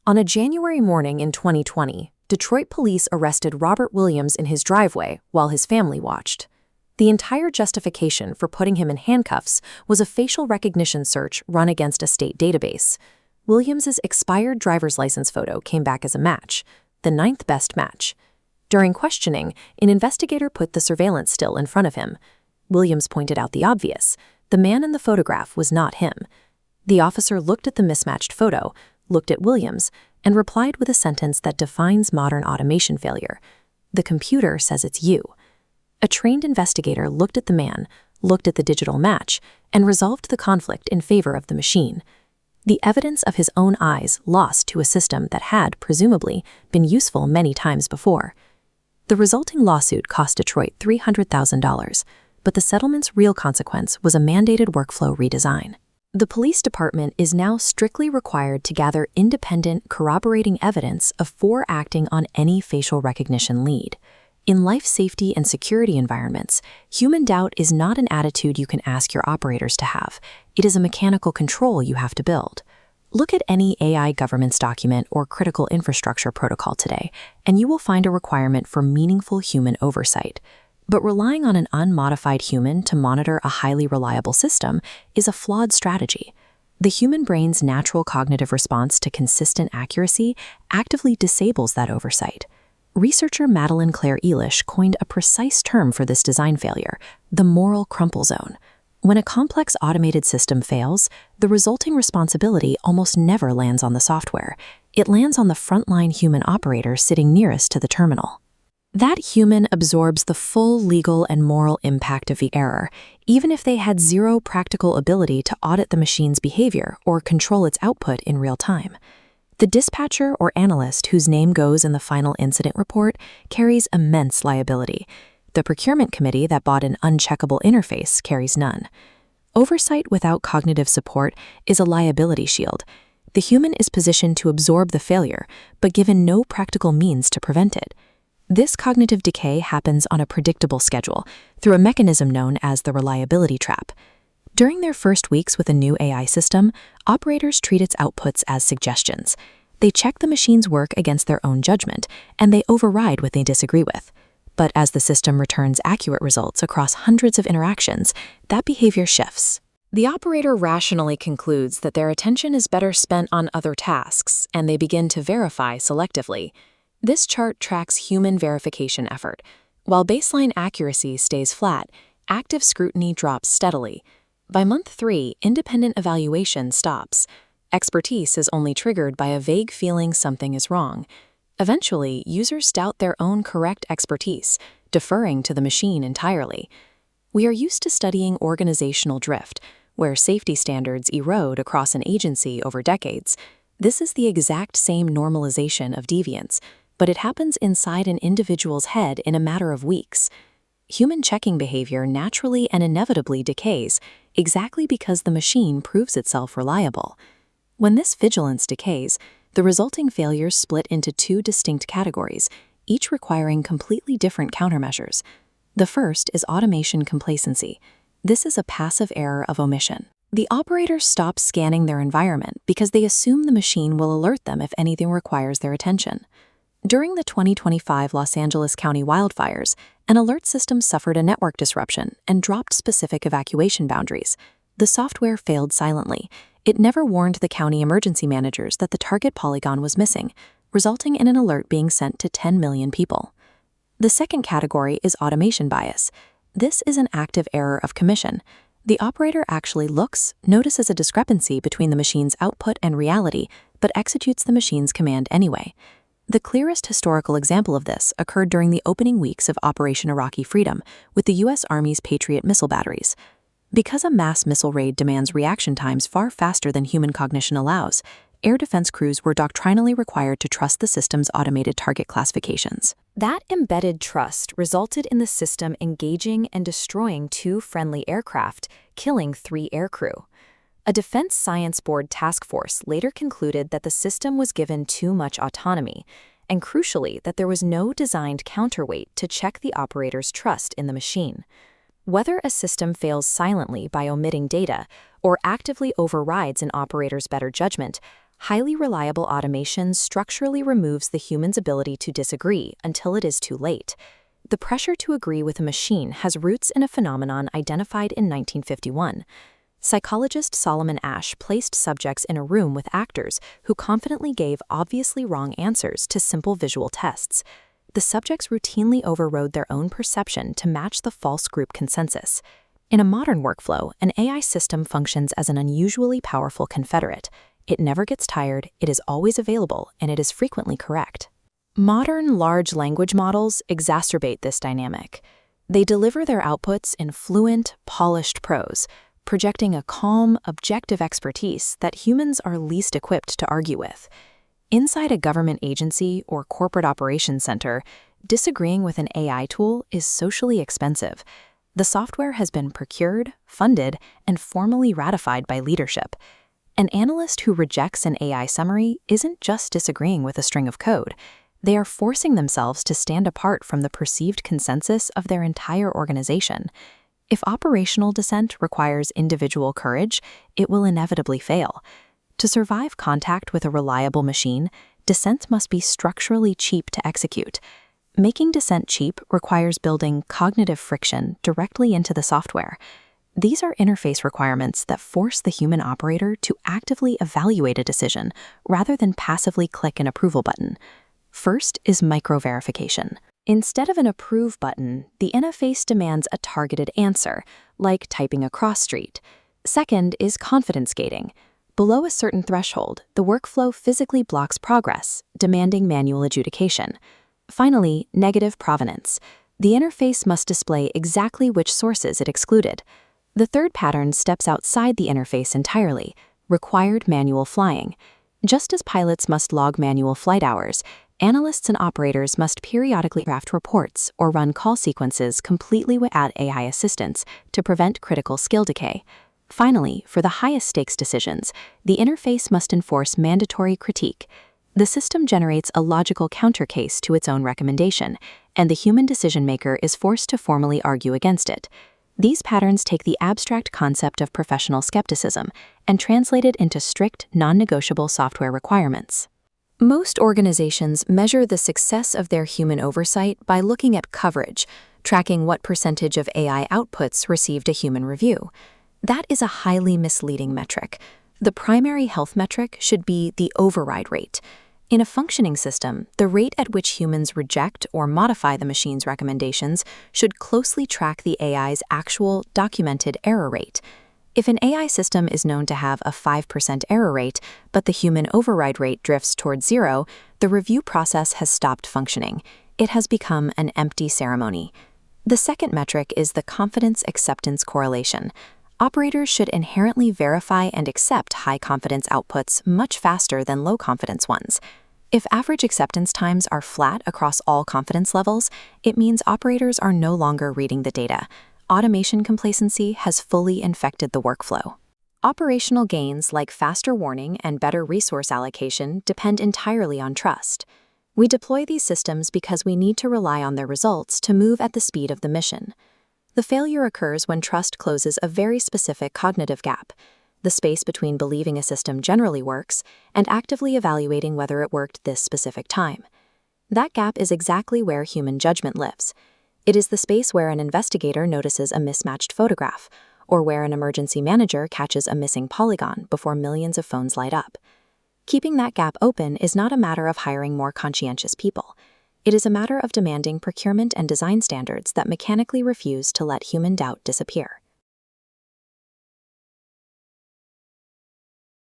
On a January morning in 2020, Detroit police arrested Robert Williams in his driveway while his family watched. The entire justification for putting him in handcuffs was a facial recognition search run against a state database. Williams's expired driver's license photo came back as a match, the ninth best match. During questioning, an investigator put the surveillance still in front of him. Williams pointed out the obvious: the man in the photograph was not him. The officer looked at the mismatched photo, looked at Williams, and replied with a sentence that defines modern automation failure. "The computer says it's you." A trained investigator looked at the man, looked at the digital match, and resolved the conflict in favor of the machine. The evidence of his own eyes lost to a system that had, presumably, been useful many times before. The resulting lawsuit cost Detroit $300,000, but the settlement's real consequence was a mandated workflow redesign. The police department is now strictly required to gather independent, corroborating evidence before acting on any facial recognition lead. In life safety and security environments, human doubt is not an attitude you can ask your operators to have. It is a mechanical control you have to build. Look at any AI governance document or critical infrastructure protocol today, and you will find a requirement for meaningful human oversight. But relying on an unmodified human to monitor a highly reliable system is a flawed strategy. The human brain's natural cognitive response to consistent accuracy actively disables that oversight. Researcher Madeline Claire Elish coined a precise term for this design failure: the moral crumple zone. When a complex automated system fails, the resulting responsibility almost never lands on the software. It lands on the frontline human operator sitting nearest to the terminal. That human absorbs the full legal and moral impact of the error, even if they had zero practical ability to audit the machine's behavior or control its output in real time. The dispatcher or analyst whose name goes in the final incident report carries immense liability. The procurement committee that bought an uncheckable interface carries none. Oversight without cognitive support is a liability shield. The human is positioned to absorb the failure, but given no practical means to prevent it. This cognitive decay happens on a predictable schedule through a mechanism known as the reliability trap. During their first weeks with a new AI system, operators treat its outputs as suggestions. They check the machine's work against their own judgment, and they override what they disagree with. But as the system returns accurate results across hundreds of interactions, that behavior shifts. The operator rationally concludes that their attention is better spent on other tasks, and they begin to verify selectively. This chart tracks human verification effort. While baseline accuracy stays flat, active scrutiny drops steadily. By month 3, independent evaluation stops. Expertise is only triggered by a vague feeling something is wrong. Eventually, users doubt their own correct expertise, deferring to the machine entirely. We are used to studying organizational drift, where safety standards erode across an agency over decades. This is the exact same normalization of deviance, but it happens inside an individual's head in a matter of weeks. Human checking behavior naturally and inevitably decays, exactly because the machine proves itself reliable. When this vigilance decays, the resulting failures split into two distinct categories, each requiring completely different countermeasures. The first is automation complacency. This is a passive error of omission. The operators stop scanning their environment because they assume the machine will alert them if anything requires their attention. During the 2025 Los Angeles County wildfires, an alert system suffered a network disruption and dropped specific evacuation boundaries. The software failed silently. It never warned the county emergency managers that the target polygon was missing, resulting in an alert being sent to 10 million people. The second category is automation bias. This is an active error of commission. The operator actually notices a discrepancy between the machine's output and reality, but executes the machine's command anyway. The clearest historical example of this occurred during the opening weeks of Operation Iraqi Freedom with the U.S. Army's Patriot missile batteries. Because a mass missile raid demands reaction times far faster than human cognition allows, air defense crews were doctrinally required to trust the system's automated target classifications. That embedded trust resulted in the system engaging and destroying 2 friendly aircraft, killing 3 aircrew. A Defense Science Board task force later concluded that the system was given too much autonomy, and crucially that there was no designed counterweight to check the operator's trust in the machine. Whether a system fails silently by omitting data or actively overrides an operator's better judgment, Highly reliable automation structurally removes the human's ability to disagree until it is too late. The pressure to agree with a machine has roots in a phenomenon identified in 1951. Psychologist Solomon Asch placed subjects in a room with actors who confidently gave obviously wrong answers to simple visual tests. The subjects routinely overrode their own perception to match the false group consensus. In a modern workflow, an AI system functions as an unusually powerful confederate. It never gets tired, it is always available, and it is frequently correct. Modern large language models exacerbate this dynamic. They deliver their outputs in fluent, polished prose, projecting a calm, objective expertise that humans are least equipped to argue with. Inside a government agency or corporate operations center, disagreeing with an AI tool is socially expensive. The software has been procured, funded, and formally ratified by leadership. An analyst who rejects an AI summary isn't just disagreeing with a string of code. They are forcing themselves to stand apart from the perceived consensus of their entire organization. If operational dissent requires individual courage, it will inevitably fail. To survive contact with a reliable machine, dissent must be structurally cheap to execute. Making dissent cheap requires building cognitive friction directly into the software. These are interface requirements that force the human operator to actively evaluate a decision rather than passively click an approval button. First is micro-verification. Instead of an approve button, the interface demands a targeted answer, like typing a cross street. Second is confidence gating. Below a certain threshold, the workflow physically blocks progress, demanding manual adjudication. Finally, negative provenance. The interface must display exactly which sources it excluded. The third pattern steps outside the interface entirely, required manual flying. Just as pilots must log manual flight hours, analysts and operators must periodically draft reports or run call sequences completely without AI assistance to prevent critical skill decay. Finally, for the highest stakes decisions, the interface must enforce mandatory critique. The system generates a logical countercase to its own recommendation, and the human decision-maker is forced to formally argue against it. These patterns take the abstract concept of professional skepticism and translate it into strict, non-negotiable software requirements. Most organizations measure the success of their human oversight by looking at coverage, tracking what percentage of AI outputs received a human review. That is a highly misleading metric. The primary health metric should be the override rate. In a functioning system, the rate at which humans reject or modify the machine's recommendations should closely track the AI's actual documented error rate. If an AI system is known to have a 5% error rate, but the human override rate drifts towards 0, the review process has stopped functioning. It has become an empty ceremony. The second metric is the confidence acceptance correlation. Operators should inherently verify and accept high-confidence outputs much faster than low-confidence ones. If average acceptance times are flat across all confidence levels, it means operators are no longer reading the data. Automation complacency has fully infected the workflow. Operational gains like faster warning and better resource allocation depend entirely on trust. We deploy these systems because we need to rely on their results to move at the speed of the mission. The failure occurs when trust closes a very specific cognitive gap, the space between believing a system generally works and actively evaluating whether it worked this specific time. That gap is exactly where human judgment lives. It is the space where an investigator notices a mismatched photograph, or where an emergency manager catches a missing polygon before millions of phones light up. Keeping that gap open is not a matter of hiring more conscientious people. It is a matter of demanding procurement and design standards that mechanically refuse to let human doubt disappear.